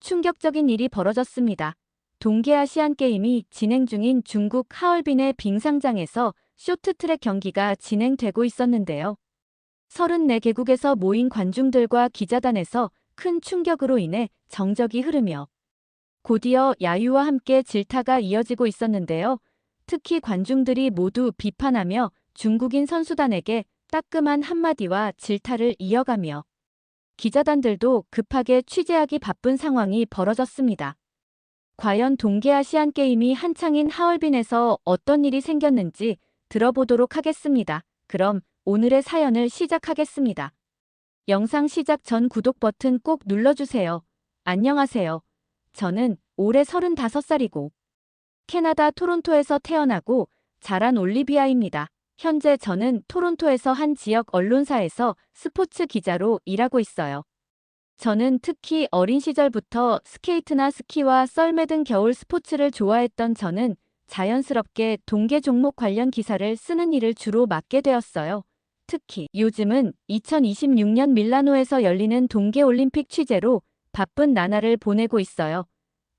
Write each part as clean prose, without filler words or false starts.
충격적인 일이 벌어졌습니다. 동계아시안게임이 진행 중인 중국 하얼빈의 빙상장에서 쇼트트랙 경기가 진행되고 있었는데요. 34개국에서 모인 관중들과 기자단에서 큰 충격으로 인해 정적이 흐르며 곧이어 야유와 함께 질타가 이어지고 있었는데요. 특히 관중들이 모두 비판하며 중국인 선수단에게 따끔한 한마디와 질타를 이어가며 기자단들도 급하게 취재하기 바쁜 상황이 벌어졌습니다. 과연 동계아시안게임이 한창인 하얼빈에서 어떤 일이 생겼는지 들어보도록 하겠습니다. 그럼 오늘의 사연을 시작하겠습니다. 영상 시작 전 구독 버튼 꼭 눌러주세요. 안녕하세요. 저는 올해 35살이고 캐나다 토론토에서 태어나고 자란 올리비아입니다. 현재 저는 토론토에서 한 지역 언론사에서 스포츠 기자로 일하고 있어요. 저는 특히 어린 시절부터 스케이트나 스키와 썰매 등 겨울 스포츠를 좋아했던 저는 자연스럽게 동계 종목 관련 기사를 쓰는 일을 주로 맡게 되었어요. 특히 요즘은 2026년 밀라노에서 열리는 동계올림픽 취재로 바쁜 나날을 보내고 있어요.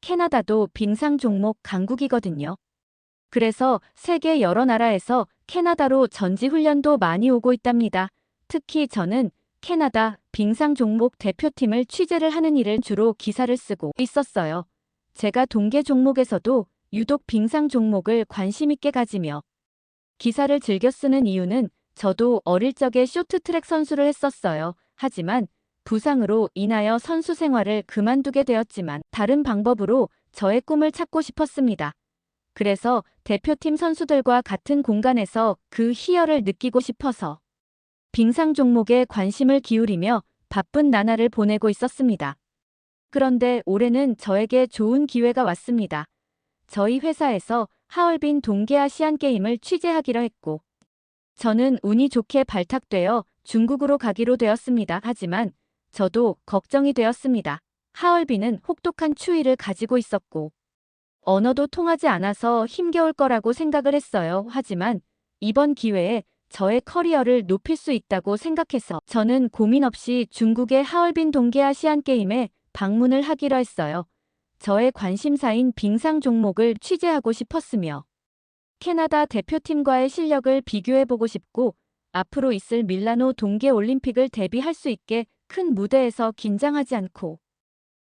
캐나다도 빙상 종목 강국이거든요. 그래서 세계 여러 나라에서 캐나다로 전지훈련도 많이 오고 있답니다. 특히 저는 캐나다 빙상 종목 대표팀을 취재를 하는 일을 주로 기사를 쓰고 있었어요. 제가 동계 종목에서도 유독 빙상 종목을 관심 있게 가지며 기사를 즐겨 쓰는 이유는 저도 어릴 적에 쇼트트랙 선수를 했었어요. 하지만 부상으로 인하여 선수 생활을 그만두게 되었지만 다른 방법으로 저의 꿈을 찾고 싶었습니다. 그래서 대표팀 선수들과 같은 공간에서 그 희열을 느끼고 싶어서 빙상 종목에 관심을 기울이며 바쁜 나날을 보내고 있었습니다. 그런데 올해는 저에게 좋은 기회가 왔습니다. 저희 회사에서 하얼빈 동계아시안게임을 취재하기로 했고 저는 운이 좋게 발탁되어 중국으로 가기로 되었습니다. 하지만 저도 걱정이 되었습니다. 하얼빈은 혹독한 추위를 가지고 있었고 언어도 통하지 않아서 힘겨울 거라고 생각을 했어요. 하지만 이번 기회에 저의 커리어를 높일 수 있다고 생각해서 저는 고민 없이 중국의 하얼빈 동계아시안게임에 방문을 하기로 했어요. 저의 관심사인 빙상 종목을 취재하고 싶었으며 캐나다 대표팀과의 실력을 비교해보고 싶고 앞으로 있을 밀라노 동계올림픽을 대비할 수 있게 큰 무대에서 긴장하지 않고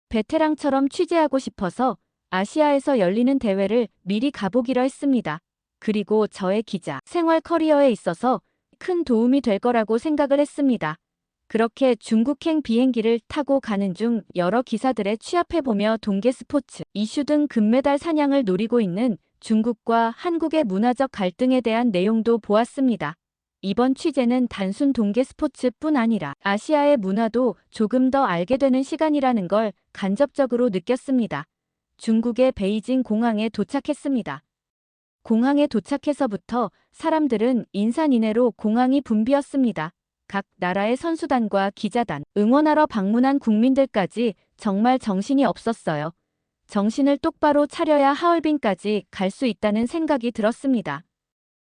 베테랑처럼 취재하고 싶어서 아시아에서 열리는 대회를 미리 가보기로 했습니다. 그리고 저의 기자 생활 커리어에 있어서 큰 도움이 될 거라고 생각을 했습니다. 그렇게 중국행 비행기를 타고 가는 중 여러 기사들에 취합해보며 동계 스포츠 이슈 등 금메달 사냥을 노리고 있는 중국과 한국의 문화적 갈등에 대한 내용도 보았습니다. 이번 취재는 단순 동계 스포츠뿐 아니라 아시아의 문화도 조금 더 알게 되는 시간이라는 걸 간접적으로 느꼈습니다. 중국의 베이징 공항에 도착했습니다. 공항에 도착해서부터 사람들은 인산인해로 공항이 붐비었습니다. 각 나라의 선수단과 기자단, 응원하러 방문한 국민들까지 정말 정신이 없었어요. 정신을 똑바로 차려야 하얼빈까지 갈 수 있다는 생각이 들었습니다.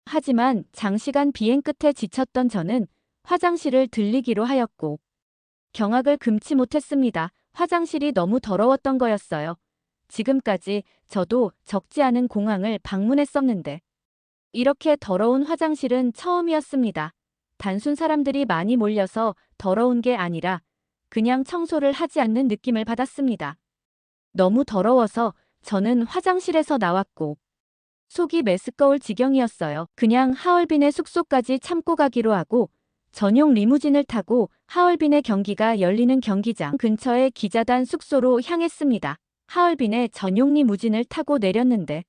하지만 장시간 비행 끝에 지쳤던 저는 화장실을 들리기로 하였고 경악을 금치 못했습니다. 화장실이 너무 더러웠던 거였어요. 지금까지 저도 적지 않은 공항을 방문했었는데 이렇게 더러운 화장실은 처음이었습니다. 단순 사람들이 많이 몰려서 더러운 게 아니라 그냥 청소를 하지 않는 느낌을 받았습니다. 너무 더러워서 저는 화장실에서 나왔고 속이 메스꺼울 지경이었어요. 그냥 하얼빈의 숙소까지 참고 가기로 하고 전용 리무진을 타고 하얼빈의 경기가 열리는 경기장 근처의 기자단 숙소로 향했습니다. 하얼빈의 전용 리무진을 타고 내렸는데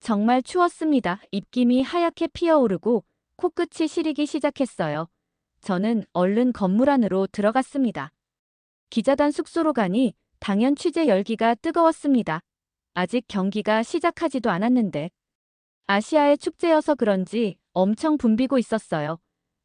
정말 추웠습니다. 입김이 하얗게 피어오르고 코끝이 시리기 시작했어요. 저는 얼른 건물 안으로 들어갔습니다. 기자단 숙소로 가니 당연 취재 열기가 뜨거웠습니다. 아직 경기가 시작하지도 않았는데 아시아의 축제여서 그런지 엄청 붐비고 있었어요.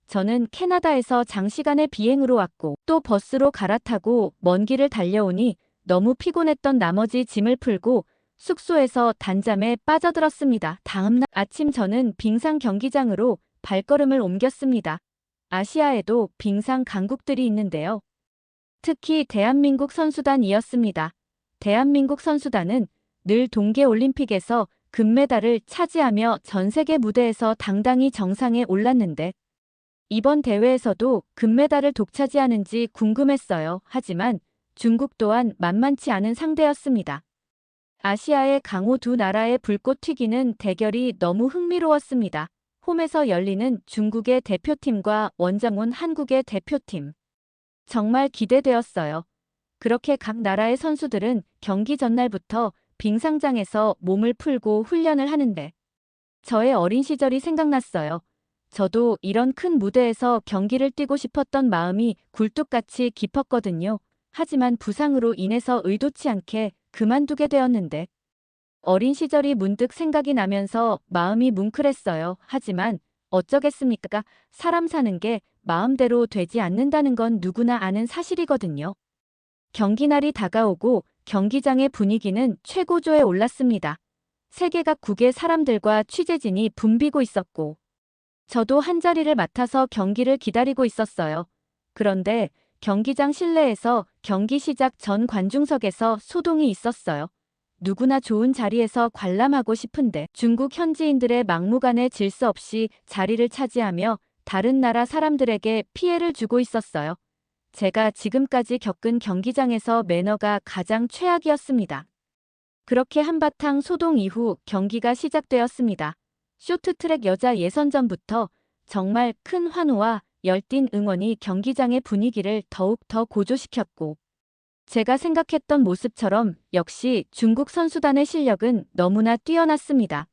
저는 캐나다에서 장시간의 비행으로 왔고 또 버스로 갈아타고 먼 길을 달려오니 너무 피곤했던 나머지 짐을 풀고 숙소에서 단잠에 빠져들었습니다. 다음날 아침 저는 빙상 경기장으로 발걸음을 옮겼습니다. 아시아에도 빙상 강국들이 있는데요. 특히 대한민국 선수단이었습니다. 대한민국 선수단은 늘 동계올림픽에서 금메달을 차지하며 전 세계 무대에서 당당히 정상에 올랐는데 이번 대회에서도 금메달을 독차지하는지 궁금했어요. 하지만 중국 또한 만만치 않은 상대였습니다. 아시아의 강호 두 나라의 불꽃 튀기는 대결이 너무 흥미로웠습니다. 홈에서 열리는 중국의 대표팀과 원정온 한국의 대표팀. 정말 기대되었어요. 그렇게 각 나라의 선수들은 경기 전날부터 빙상장에서 몸을 풀고 훈련을 하는데 저의 어린 시절이 생각났어요. 저도 이런 큰 무대에서 경기를 뛰고 싶었던 마음이 굴뚝같이 깊었거든요. 하지만 부상으로 인해서 의도치 않게 그만두게 되었는데 어린 시절이 문득 생각이 나면서 마음이 뭉클했어요. 하지만 어쩌겠습니까? 사람 사는 게 마음대로 되지 않는다는 건 누구나 아는 사실이거든요. 경기날이 다가오고 경기장의 분위기는 최고조에 올랐습니다. 세계 각국의 사람들과 취재진이 붐비고 있었고 저도 한자리를 맡아서 경기를 기다리고 있었어요. 그런데 경기장 실내에서 경기 시작 전 관중석에서 소동이 있었어요. 누구나 좋은 자리에서 관람하고 싶은데 중국 현지인들의 막무가내 질서 없이 자리를 차지하며 다른 나라 사람들에게 피해를 주고 있었어요. 제가 지금까지 겪은 경기장에서 매너가 가장 최악이었습니다. 그렇게 한바탕 소동 이후 경기가 시작되었습니다. 쇼트트랙 여자 예선전부터 정말 큰 환호와 열띤 응원이 경기장의 분위기를 더욱 더 고조시켰고 제가 생각했던 모습처럼 역시 중국 선수단의 실력은 너무나 뛰어났습니다.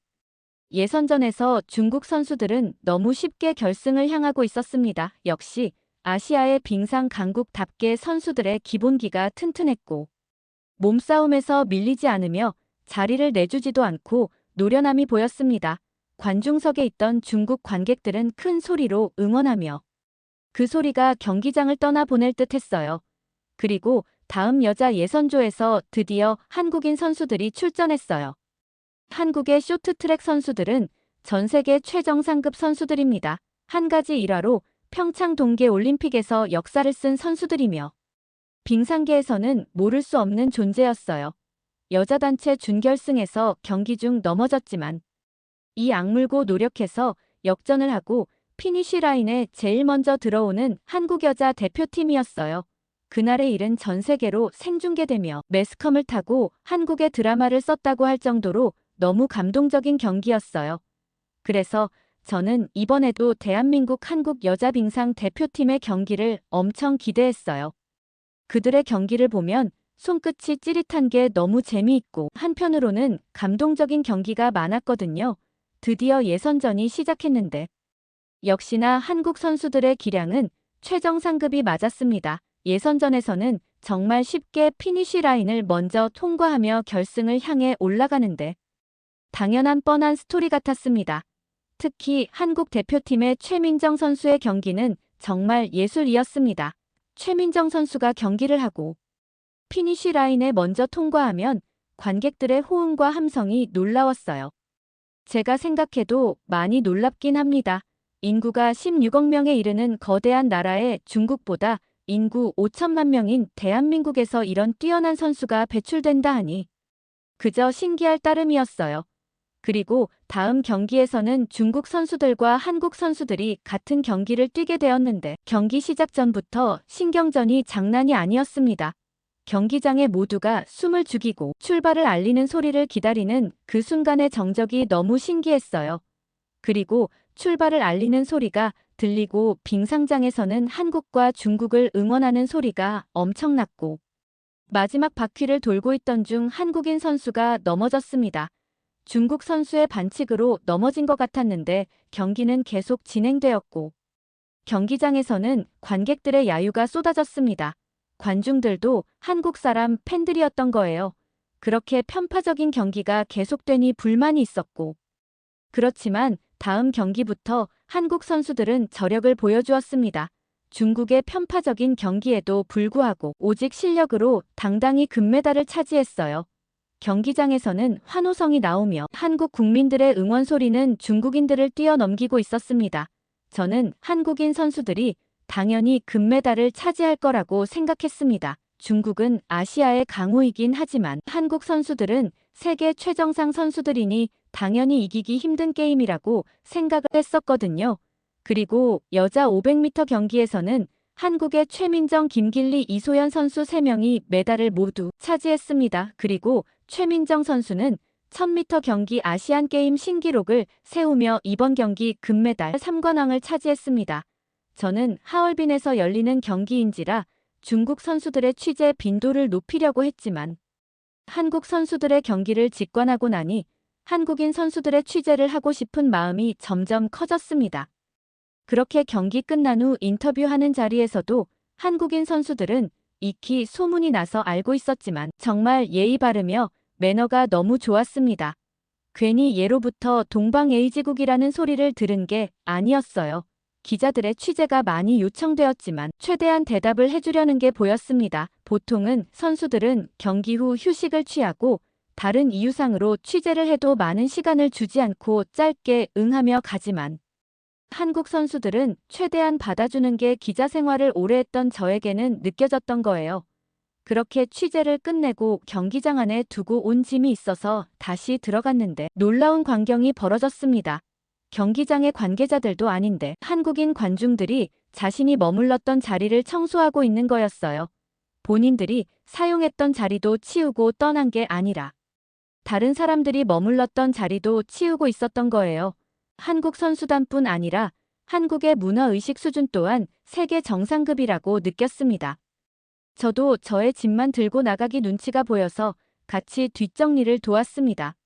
예선전에서 중국 선수들은 너무 쉽게 결승을 향하고 있었습니다. 역시 아시아의 빙상 강국답게 선수들의 기본기가 튼튼했고 몸싸움에서 밀리지 않으며 자리를 내주지도 않고 노련함이 보였습니다. 관중석에 있던 중국 관객들은 큰 소리로 응원하며 그 소리가 경기장을 떠나보낼 듯했어요. 그리고 다음 여자 예선조에서 드디어 한국인 선수들이 출전했어요. 한국의 쇼트트랙 선수들은 전 세계 최정상급 선수들입니다. 한 가지 일화로 평창 동계올림픽에서 역사를 쓴 선수들이며 빙상계에서는 모를 수 없는 존재였어요. 여자 단체 준결승에서 경기 중 넘어졌지만 이 악물고 노력해서 역전을 하고 피니쉬 라인에 제일 먼저 들어오는 한국 여자 대표팀이었어요. 그날의 일은 전 세계로 생중계되며 매스컴을 타고 한국의 드라마를 썼다고 할 정도로 너무 감동적인 경기였어요. 그래서 저는 이번에도 대한민국 한국 여자 빙상 대표팀의 경기를 엄청 기대했어요. 그들의 경기를 보면 손끝이 찌릿한 게 너무 재미있고 한편으로는 감동적인 경기가 많았거든요. 드디어 예선전이 시작했는데 역시나 한국 선수들의 기량은 최정상급이 맞았습니다. 예선전에서는 정말 쉽게 피니쉬 라인을 먼저 통과하며 결승을 향해 올라가는데 당연한 뻔한 스토리 같았습니다. 특히 한국 대표팀의 최민정 선수의 경기는 정말 예술이었습니다. 최민정 선수가 경기를 하고 피니쉬 라인에 먼저 통과하면 관객들의 호응과 함성이 놀라웠어요. 제가 생각해도 많이 놀랍긴 합니다. 인구가 16억 명에 이르는 거대한 나라의 중국보다 인구 5천만 명인 대한민국에서 이런 뛰어난 선수가 배출된다 하니 그저 신기할 따름이었어요. 그리고 다음 경기에서는 중국 선수들과 한국 선수들이 같은 경기를 뛰게 되었는데 경기 시작 전부터 신경전이 장난이 아니었습니다. 경기장에 모두가 숨을 죽이고 출발을 알리는 소리를 기다리는 그 순간의 정적이 너무 신기했어요. 그리고 출발을 알리는 소리가 들리고 빙상장에서는 한국과 중국을 응원하는 소리가 엄청났고 마지막 바퀴를 돌고 있던 중 한국인 선수가 넘어졌습니다. 중국 선수의 반칙으로 넘어진 것 같았는데 경기는 계속 진행되었고 경기장에서는 관객들의 야유가 쏟아졌습니다. 관중들도 한국 사람 팬들이었던 거예요. 그렇게 편파적인 경기가 계속되니 불만이 있었고 그렇지만 다음 경기부터 한국 선수들은 저력을 보여주었습니다. 중국의 편파적인 경기에도 불구하고 오직 실력으로 당당히 금메달을 차지했어요. 경기장에서는 환호성이 나오며 한국 국민들의 응원 소리는 중국인들을 뛰어넘기고 있었습니다. 저는 한국인 선수들이 당연히 금메달을 차지할 거라고 생각했습니다. 중국은 아시아의 강호이긴 하지만 한국 선수들은 세계 최정상 선수들이니 당연히 이기기 힘든 게임이라고 생각을 했었거든요. 그리고 여자 500m 경기에서는 한국의 최민정, 김길리, 이소연 선수 3명이 메달을 모두 차지했습니다. 그리고 최민정 선수는 1000m 경기 아시안게임 신기록을 세우며 이번 경기 금메달 3관왕을 차지했습니다. 저는 하얼빈에서 열리는 경기인지라 중국 선수들의 취재 빈도를 높이려고 했지만 한국 선수들의 경기를 직관하고 나니 한국인 선수들의 취재를 하고 싶은 마음이 점점 커졌습니다. 그렇게 경기 끝난 후 인터뷰하는 자리에서도 한국인 선수들은 익히 소문이 나서 알고 있었지만 정말 예의 바르며 매너가 너무 좋았습니다. 괜히 예로부터 동방에이지국이라는 소리를 들은 게 아니었어요. 기자들의 취재가 많이 요청되었지만 최대한 대답을 해주려는 게 보였습니다. 보통은 선수들은 경기 후 휴식을 취하고 다른 이유상으로 취재를 해도 많은 시간을 주지 않고 짧게 응하며 가지만 한국 선수들은 최대한 받아주는 게 기자 생활을 오래 했던 저에게는 느껴졌던 거예요. 그렇게 취재를 끝내고 경기장 안에 두고 온 짐이 있어서 다시 들어갔는데 놀라운 광경이 벌어졌습니다. 경기장의 관계자들도 아닌데 한국인 관중들이 자신이 머물렀던 자리를 청소하고 있는 거였어요. 본인들이 사용했던 자리도 치우고 떠난 게 아니라 다른 사람들이 머물렀던 자리도 치우고 있었던 거예요. 한국 선수단뿐 아니라 한국의 문화의식 수준 또한 세계 정상급이라고 느꼈습니다. 저도 저의 짐만 들고 나가기 눈치가 보여서 같이 뒷정리를 도왔습니다.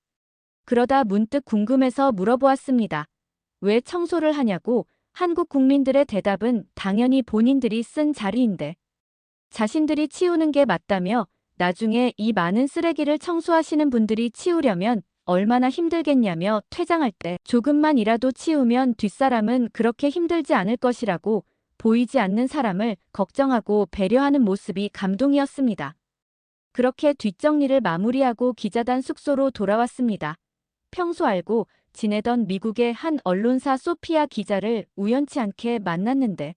그러다 문득 궁금해서 물어보았습니다. 왜 청소를 하냐고. 한국 국민들의 대답은 당연히 본인들이 쓴 자리인데 자신들이 치우는 게 맞다며 나중에 이 많은 쓰레기를 청소하시는 분들이 치우려면 얼마나 힘들겠냐며 퇴장할 때 조금만이라도 치우면 뒷사람은 그렇게 힘들지 않을 것이라고 보이지 않는 사람을 걱정하고 배려하는 모습이 감동이었습니다. 그렇게 뒷정리를 마무리하고 기자단 숙소로 돌아왔습니다. 평소 알고 지내던 미국의 한 언론사 소피아 기자를 우연치 않게 만났는데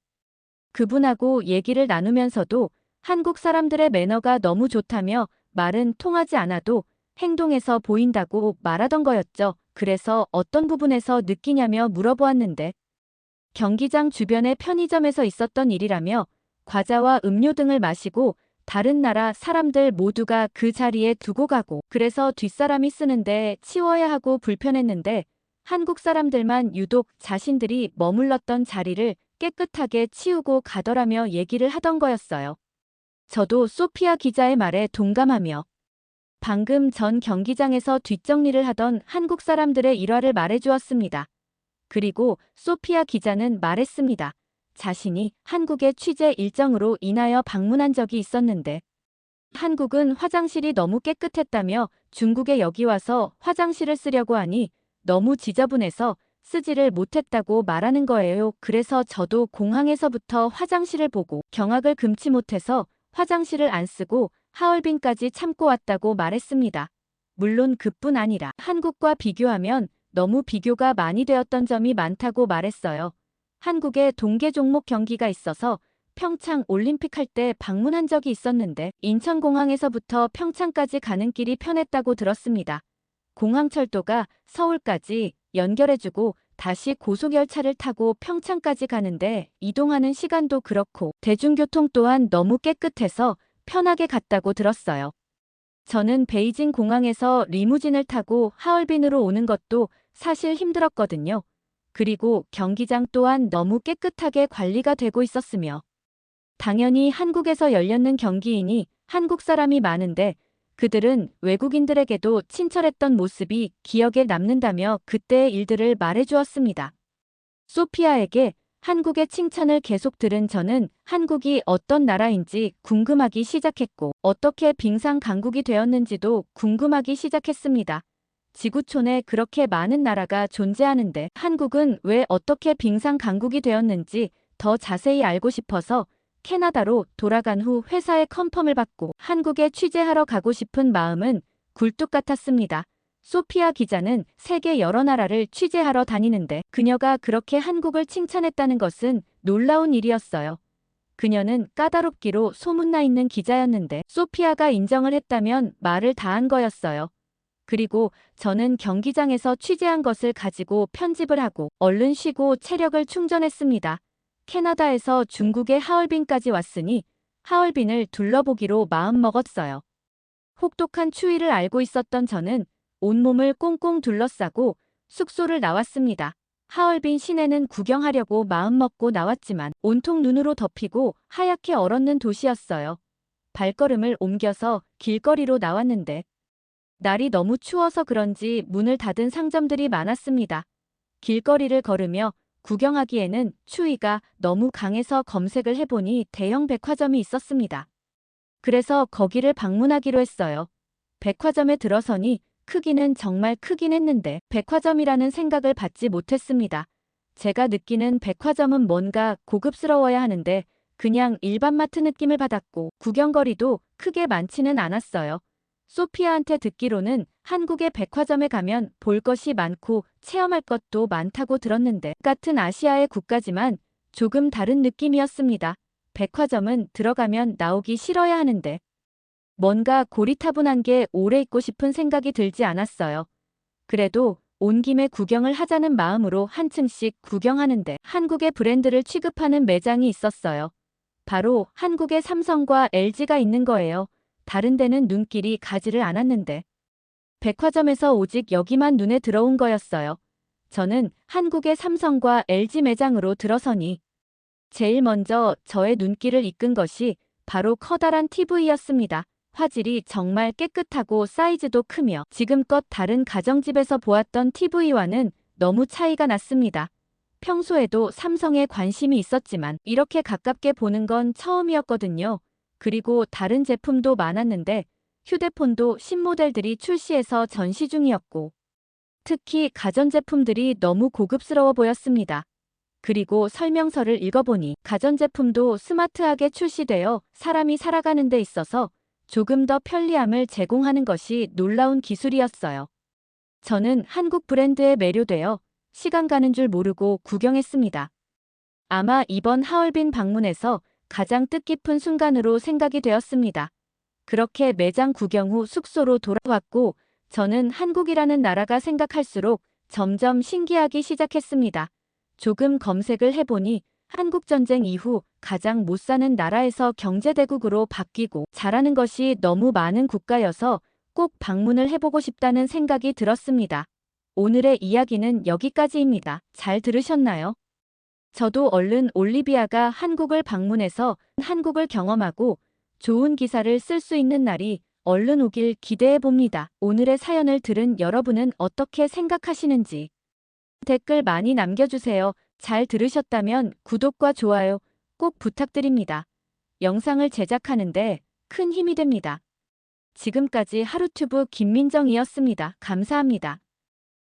그분하고 얘기를 나누면서도 한국 사람들의 매너가 너무 좋다며 말은 통하지 않아도 행동에서 보인다고 말하던 거였죠. 그래서 어떤 부분에서 느끼냐며 물어보았는데 경기장 주변의 편의점에서 있었던 일이라며 과자와 음료 등을 마시고 다른 나라 사람들 모두가 그 자리에 두고 가고 그래서 뒷사람이 쓰는데 치워야 하고 불편했는데 한국 사람들만 유독 자신들이 머물렀던 자리를 깨끗하게 치우고 가더라며 얘기를 하던 거였어요. 저도 소피아 기자의 말에 동감하며 방금 전 경기장에서 뒷정리를 하던 한국 사람들의 일화를 말해주었습니다. 그리고 소피아 기자는 말했습니다. 자신이 한국에 취재 일정으로 인하여 방문한 적이 있었는데 한국은 화장실이 너무 깨끗했다며 중국에 여기 와서 화장실을 쓰려고 하니 너무 지저분해서 쓰지를 못했다고 말하는 거예요. 그래서 저도 공항에서부터 화장실을 보고 경악을 금치 못해서 화장실을 안 쓰고 하얼빈까지 참고 왔다고 말했습니다. 물론 그뿐 아니라 한국과 비교하면 너무 비교가 많이 되었던 점이 많다고 말했어요. 한국에 동계 종목 경기가 있어서 평창 올림픽 할 때 방문한 적이 있었는데 인천공항에서부터 평창까지 가는 길이 편했다고 들었습니다. 공항철도가 서울까지 연결해주고 다시 고속열차를 타고 평창까지 가는데 이동하는 시간도 그렇고 대중교통 또한 너무 깨끗해서 편하게 갔다고 들었어요. 저는 베이징 공항에서 리무진을 타고 하얼빈으로 오는 것도 사실 힘들었거든요. 그리고 경기장 또한 너무 깨끗하게 관리가 되고 있었으며 당연히 한국에서 열렸는 경기이니 한국 사람이 많은데 그들은 외국인들에게도 친절했던 모습이 기억에 남는다며 그때의 일들을 말해주었습니다. 소피아에게 한국의 칭찬을 계속 들은 저는 한국이 어떤 나라인지 궁금하기 시작했고 어떻게 빙상 강국이 되었는지도 궁금하기 시작했습니다. 지구촌에 그렇게 많은 나라가 존재하는데 한국은 왜 어떻게 빙상 강국이 되었는지 더 자세히 알고 싶어서 캐나다로 돌아간 후 회사의 컨펌을 받고 한국에 취재하러 가고 싶은 마음은 굴뚝 같았습니다. 소피아 기자는 세계 여러 나라를 취재하러 다니는데 그녀가 그렇게 한국을 칭찬했다는 것은 놀라운 일이었어요. 그녀는 까다롭기로 소문나 있는 기자였는데 소피아가 인정을 했다면 말을 다 한 거였어요. 그리고 저는 경기장에서 취재한 것을 가지고 편집을 하고 얼른 쉬고 체력을 충전했습니다. 캐나다에서 중국의 하얼빈까지 왔으니 하얼빈을 둘러보기로 마음먹었어요. 혹독한 추위를 알고 있었던 저는 온몸을 꽁꽁 둘러싸고 숙소를 나왔습니다. 하얼빈 시내는 구경하려고 마음먹고 나왔지만 온통 눈으로 덮이고 하얗게 얼었는 도시였어요. 발걸음을 옮겨서 길거리로 나왔는데 날이 너무 추워서 그런지 문을 닫은 상점들이 많았습니다. 길거리를 걸으며 구경하기에는 추위가 너무 강해서 검색을 해보니 대형 백화점이 있었습니다. 그래서 거기를 방문하기로 했어요. 백화점에 들어서니 크기는 정말 크긴 했는데 백화점이라는 생각을 받지 못했습니다. 제가 느끼는 백화점은 뭔가 고급스러워야 하는데 그냥 일반 마트 느낌을 받았고 구경거리도 크게 많지는 않았어요. 소피아한테 듣기로는 한국의 백화점에 가면 볼 것이 많고 체험할 것도 많다고 들었는데 같은 아시아의 국가지만 조금 다른 느낌이었습니다. 백화점은 들어가면 나오기 싫어야 하는데 뭔가 고리타분한 게 오래 있고 싶은 생각이 들지 않았어요. 그래도 온 김에 구경을 하자는 마음으로 한 층씩 구경하는데 한국의 브랜드를 취급하는 매장이 있었어요. 바로 한국의 삼성과 LG가 있는 거예요. 다른 데는 눈길이 가지를 않았는데 백화점에서 오직 여기만 눈에 들어온 거였어요. 저는 한국의 삼성과 LG 매장으로 들어서니 제일 먼저 저의 눈길을 이끈 것이 바로 커다란 TV였습니다. 화질이 정말 깨끗하고 사이즈도 크며 지금껏 다른 가정집에서 보았던 TV와는 너무 차이가 났습니다. 평소에도 삼성에 관심이 있었지만 이렇게 가깝게 보는 건 처음이었거든요. 그리고 다른 제품도 많았는데 휴대폰도 신모델들이 출시해서 전시 중이었고 특히 가전제품들이 너무 고급스러워 보였습니다. 그리고 설명서를 읽어보니 가전제품도 스마트하게 출시되어 사람이 살아가는 데 있어서 조금 더 편리함을 제공하는 것이 놀라운 기술이었어요. 저는 한국 브랜드에 매료되어 시간 가는 줄 모르고 구경했습니다. 아마 이번 하얼빈 방문에서 가장 뜻깊은 순간으로 생각이 되었습니다. 그렇게 매장 구경 후 숙소로 돌아왔고 저는 한국이라는 나라가 생각할수록 점점 신기하기 시작했습니다. 조금 검색을 해보니 한국전쟁 이후 가장 못 사는 나라에서 경제대국으로 바뀌고 잘하는 것이 너무 많은 국가여서 꼭 방문을 해보고 싶다는 생각이 들었습니다. 오늘의 이야기는 여기까지입니다. 잘 들으셨나요? 저도 얼른 올리비아가 한국을 방문해서 한국을 경험하고 좋은 기사를 쓸 수 있는 날이 얼른 오길 기대해 봅니다. 오늘의 사연을 들은 여러분은 어떻게 생각하시는지 댓글 많이 남겨주세요. 잘 들으셨다면 구독과 좋아요 꼭 부탁드립니다. 영상을 제작하는데 큰 힘이 됩니다. 지금까지 하루튜브 김민정이었습니다. 감사합니다.